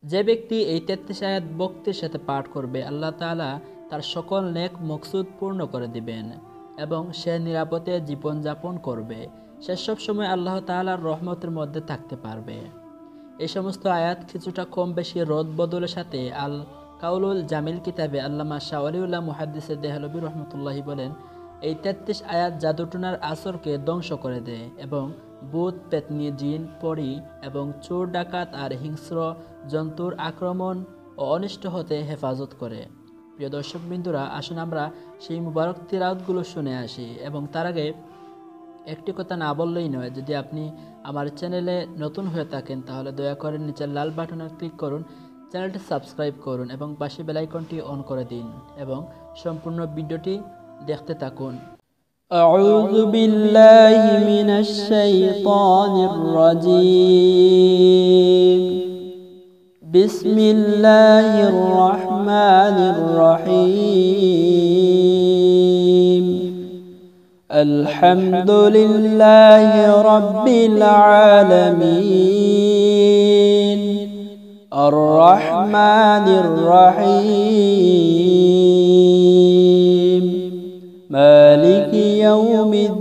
যে ব্যক্তি এই 33 আয়াত ভক্তির সাথে পাঠ করবে, আল্লাহ তাআলা তার সকল নেক মকসুদ পূর্ণ করে দিবেন এবং সে নিরাপদে জীবনযাপন করবে। সে সব সময় আল্লাহ তাআলার রহমতের মধ্যে থাকতে পারবে। এই সমস্ত আয়াত কিছুটা কম বেশি রদ বদলের সাথে আল কাউলুল জামিল কিতাবে আল্লামা শাহ ওয়ালিউল্লাহ মুহাদ্দিসে দেহলভী রহমতুল্লাহি বলেন, এই 33 আয়াত জাদুটুনার আসরকে ধ্বংস করে দেয় এবং ভূত, পেতনি, জিন, পরি এবং চোর, ডাকাত আর হিংস্র জন্তুর আক্রমণ ও অনিষ্ট হতে হেফাজত করে। প্রিয় দর্শক বিন্দুরা, আসুন আমরা সেই মুবারক তিলাওয়াতগুলো শুনে আসি। এবং তার আগে একটি কথা না বললেই নয়, যদি আপনি আমার চ্যানেলে নতুন হয়ে থাকেন তাহলে দয়া করে নিচের লাল বাটনে ক্লিক করুন, চ্যানেলটি সাবস্ক্রাইব করুন এবং পাশে বেল আইকনটি অন করে দিন এবং সম্পূর্ণ ভিডিওটি দেখতে থাকুন। আউযু বিল্লাহি মিনাশ শাইতানির রাজীম। বিসমিল্লাহির রহমানির রহিম। আলহামদুলিল্লাহি রাব্বিল আলামিন। আর রহমানির রহিম। মালিকি ইয়াউমিদ্দিন।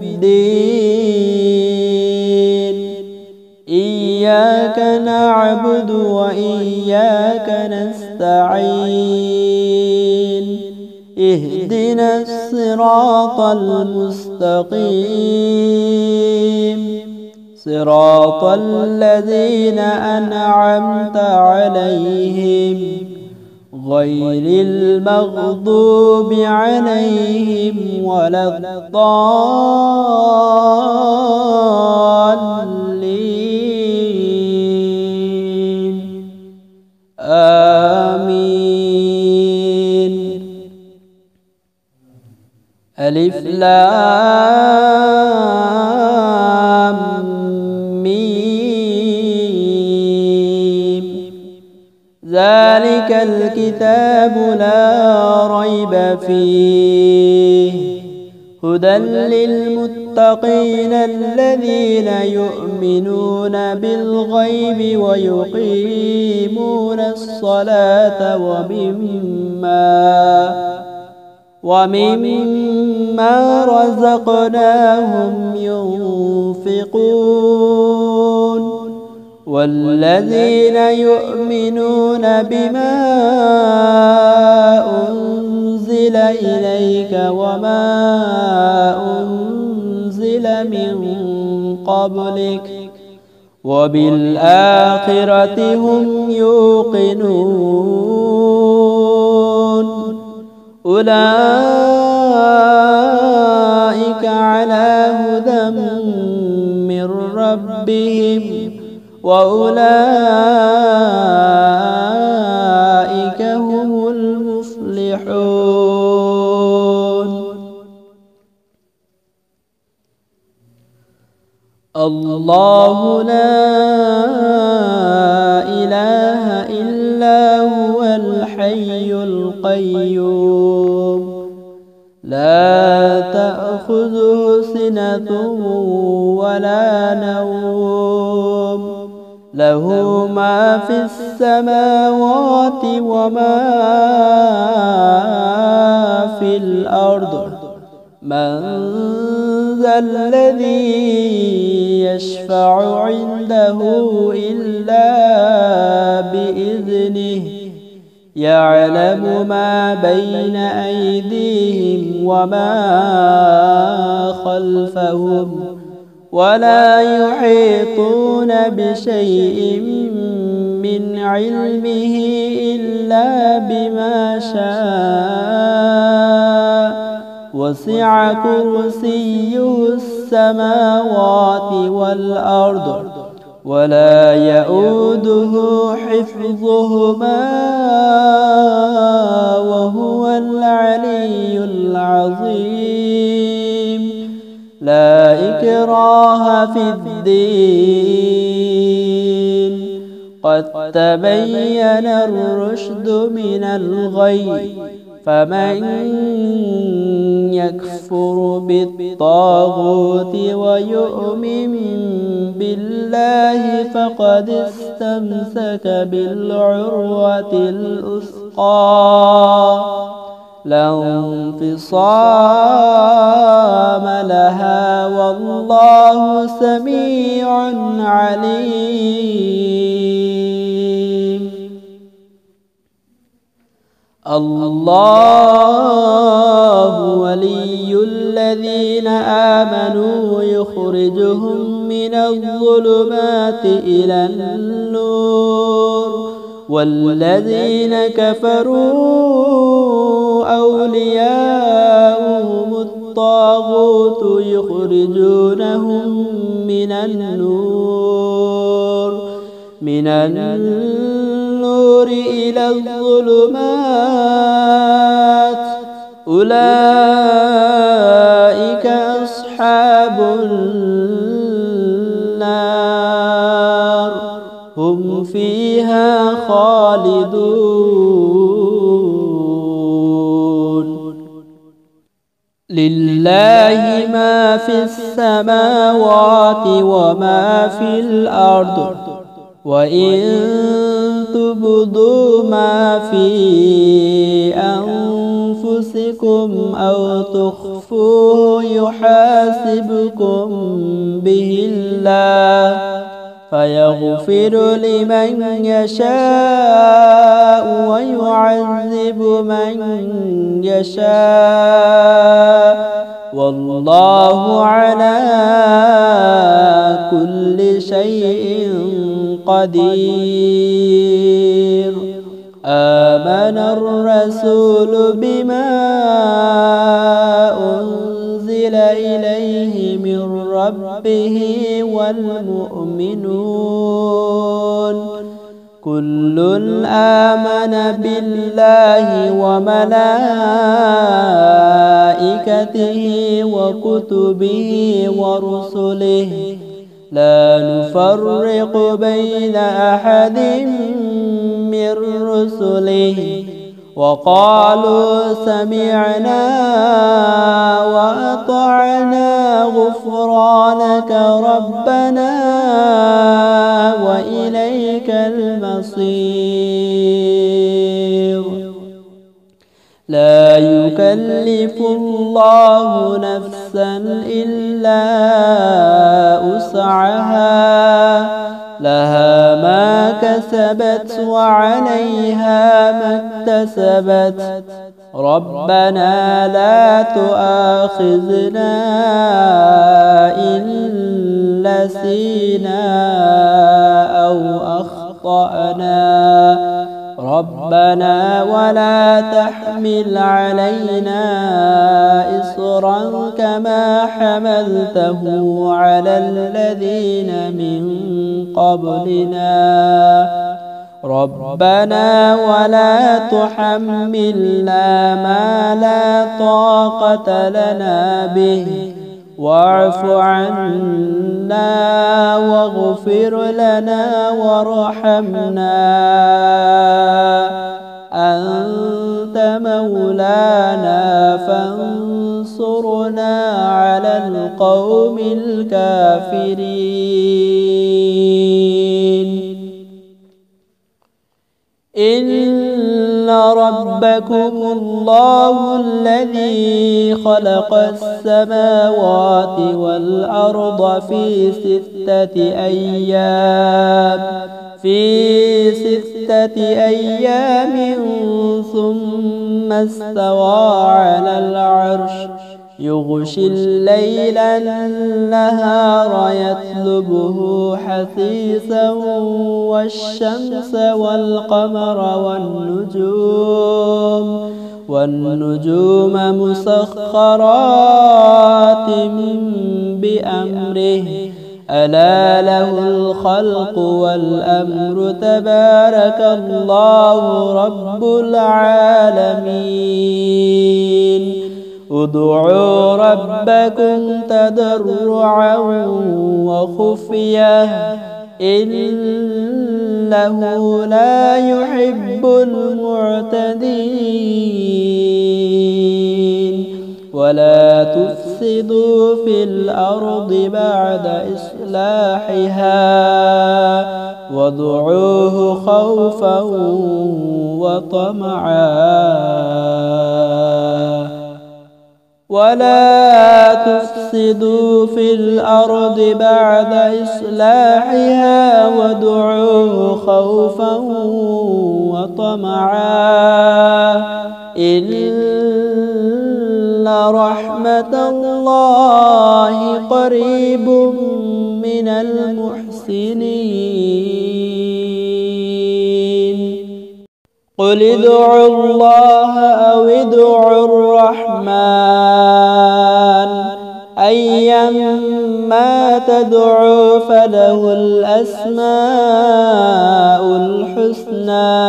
ইয়্যাকা না'বুদু ওয়া ইয়্যাকা নাস্তাঈন। ইহদিনাস সিরাতাল মুস্তাকিম। সিরাতাল লাযীনা আন'আমতা আলাইহিম গয়রিল মাগদুবি আলাইহিম ওয়ালাদ-দাল্লিন। আমিন। আলিফ লাম মিম। যালিকাল কিতাবু লা রাইবা ফীহি হুদাল লিল মুত্তাকিন আল্লাযীনা ইউমিনুনা বিল গায়বি ওয়া ইউকিমুনাস সালাতা ওয়া মিম্মা রাযাকনাহুম ينفقون والذين يؤمنون بما أنزل إليك وما أنزل من قبلك وبالآخرة هم يوقنون أولئك على هدى من ربهم وأولئك هم المفلحون. الله لا إله إلا هو الحي القيوم لا تأخذه سنة ولا نوم له ما في السماوات وما في الأرض من ذا الذي يشفع عنده إلا بإذنه يعلم ما بين أيديهم وما خلفهم ولا يحيطون بشيء من علمه إلا بما شاء وسع كرسيه السماوات والأرض ولا يؤوده حفظهما وهو العلي العظيم. لا إكراه في الدين قد تبين الرشد من الغي فمن يكفر بالطاغوت ويؤمن بالله فقد استمسك بالعروة الوثقى لا انفصام لها والله سميع عليم. الله ولي الذين آمنوا يخرجهم من الظلمات إلى النور والذين كفروا أولياؤهم الطاغوت يخرجونهم من النور إلى الظلمات أولئك أصحاب النار هم فيها خالدون. لله ما في السماوات وما في الأرض وإن تبدوا ما في أنفسكم أو تخفوه يحاسبكم به الله فيغفر لمن يشاء ويعذب من يشاء والله على كل شيء قدير. آمن الرسول بما أنزل إليه من ربه والمؤمنون كل آمن بالله وملائكته وكتبه ورسله لا نفرق بين أحد من رسله وقالوا سمعنا وأطعنا غفرانك ربنا وإليك المصير. لا يكلف الله نفسا إلا وسعها لها ما كسبت وعليها ما اكتسبت ربنا لا تؤاخذنا إن نسينا أو أخطأنا ربنا ولا تحمل علينا إصرا كما حملته على الذين من قبلنا ربنا ولا تحملنا ما لا طاقة لنا به واعف عنا واغفر لنا وارحمنا أنت مولانا فانصرنا على القوم الكافرين. إن ربكم الله الذي خلق السماوات والأرض في 6 أيام ثم استوى على العرش يغشي الليل النهار يطلبه حثيثا والشمس والقمر والنجوم مسخرات بأمره ألا له الخلق والأمر تبارك الله رب العالمين. ادعوا ربكم تضرعا وخفية إنه لا يحب المعتدين. ولا تفسدوا في الأرض بعد إصلاحها وادعوه خوفا وطمعا ولا تفسدوا في الأرض بعد إصلاحها وادعوه خوفا وطمعا إن رحمة الله قريب من المحسنين قل ادعوا الله أو ادعوا الرحمن أيما تدعوا فله الأسماء الحسنى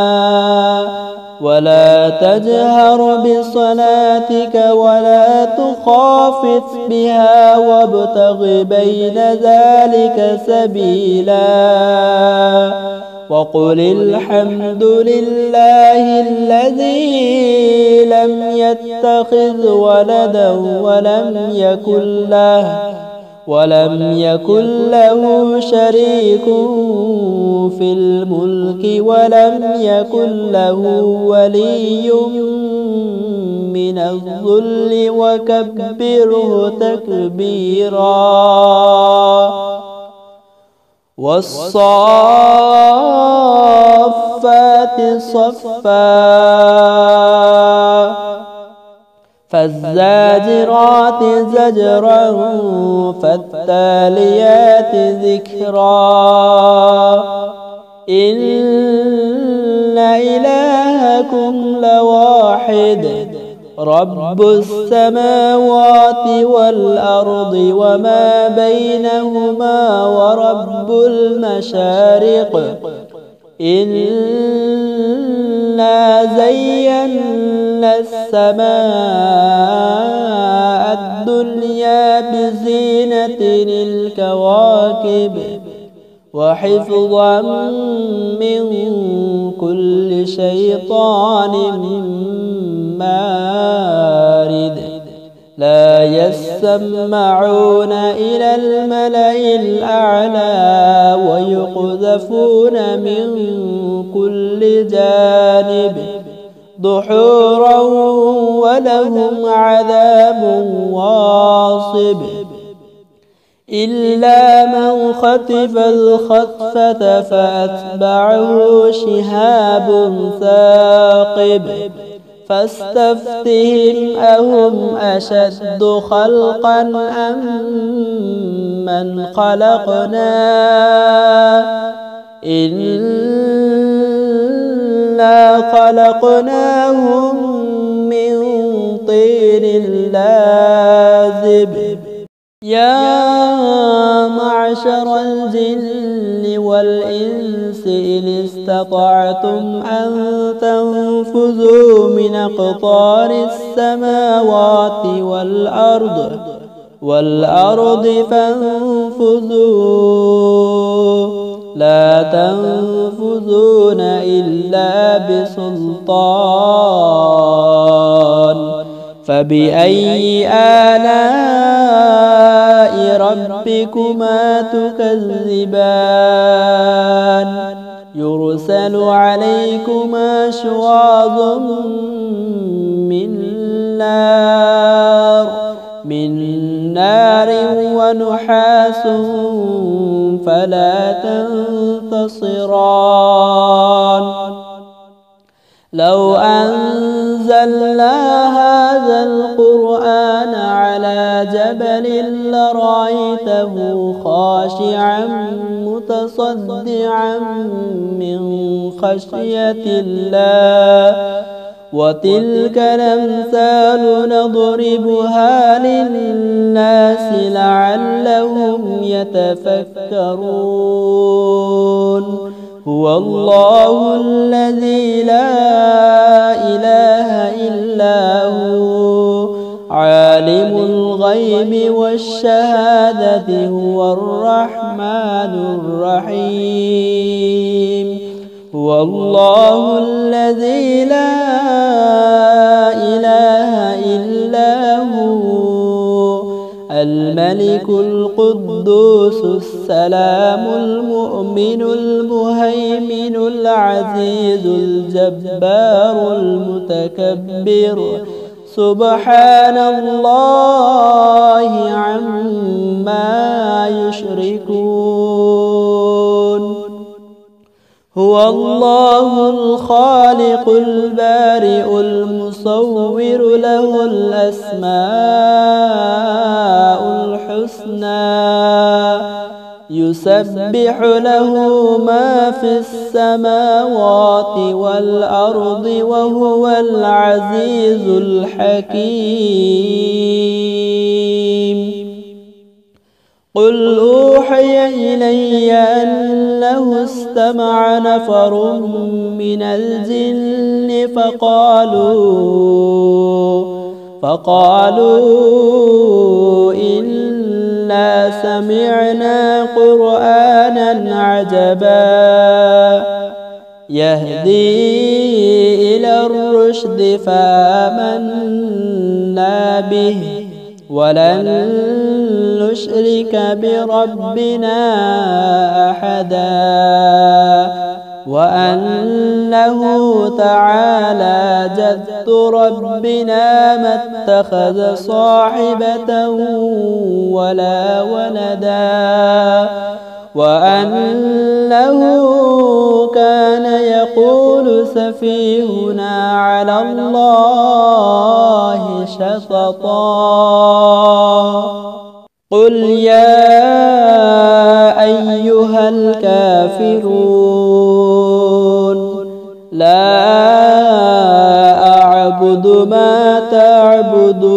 ولا تجهر بصلاتك ولا تخافت بها وابتغ بين ذلك سبيلا وقل الحمد لله الذي لم يتخذ ولدا ولم يكن له شريك في الملك ولم يكن له ولي من الذل وكبره تكبيرا والصافات صفا فالزاجرات زجرا فالتاليات ذكرا إن إلهكم لواحد رب السماوات والأرض وما بينهما ورب المشارق إنا زينا السماء الدنيا بزينة الكواكب وحفظا من كل شيطان مارد لا يسمعون إلى الملأ الأعلى ويقذفون من كل جانب دحورا ولهم عذاب واصب إلا من خطف الخطفة فأتبعه شهاب ثاقب فاستفتهم أهم أشد خلقا أم من خلقنا إنا خلقناهم من طين لازب يا معشر الجن والإنس إن استطعتم أن تنفذوا من أقطار السماوات والأرض فانفذوا لا تنفذون إلا بسلطان فبأي آلاء ربكما تكذبان يرسل عليكما شواظ من نار ونحاس فلا تنتصران لو أنزلنا هذا القرآن على جبل لرأيته خاشعا متصدعا من خشية الله وتلك الأمثال نضربها للناس لعلهم يتفكرون هو الله الذي لا إله إلا هو عالم الغيب والشهادة هو الرحمن الرحيم هو الله الذي لا إله إلا هو الملك القدوس السلام المؤمن المهيمن العزيز الجبار المتكبر سبحان الله عما يشركون هو الله الخالق البارئ المصور له الأسماء الحسنى يسبح له ما في السماوات والأرض وهو العزيز الحكيم قل أوحي إلي أنه استمع نفر من الجن فقالوا إنا سمعنا قرآنا عجبا يهدي إلى الرشد فآمنا به ولن نشرك بربنا أحدا وأنه تعالى جد ربنا ما اتخذ صاحبة ولا ولدا وأنه كان يقول سفيهنا على الله شططا قل يا أيها الكافرون لا أعبد ما تعبدون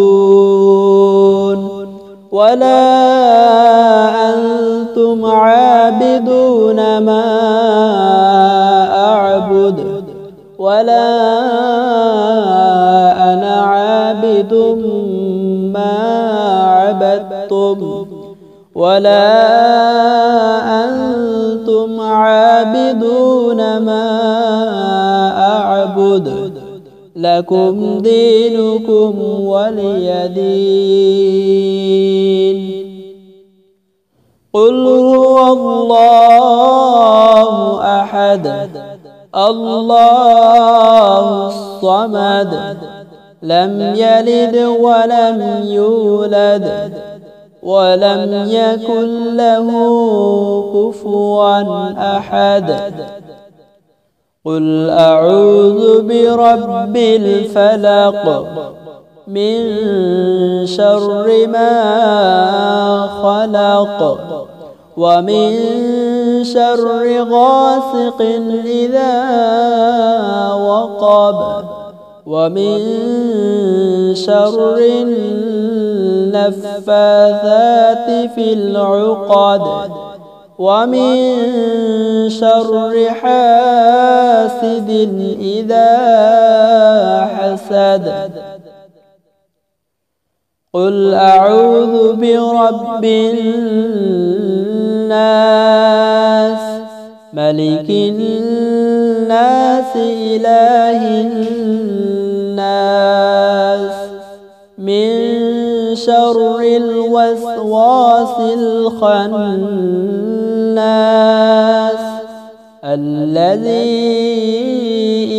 ولا أنتم عابدون ما أعبد ولا أنا عابد ما عبدتم ولا أنتم عابدون ما أعبد لكم دينكم ولي دين قل هو الله أحد الله الصمد لم يلد ولم يولد ولم يكن له كفوا أحد قل أعوذ برب الفلق من شر ما خلق ومن شر غاسق إذا وقب ومن شر النفاثات في العقد ومن شر حاسد إذا حسد قل أعوذ برب الناس ملك الناس إله الناس من شر الوسواس الخناس الذي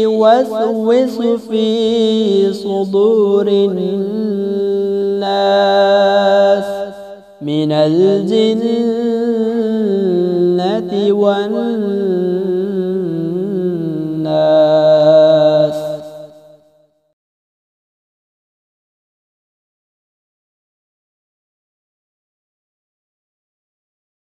يوسوس في صدور الناس من الجنة والناس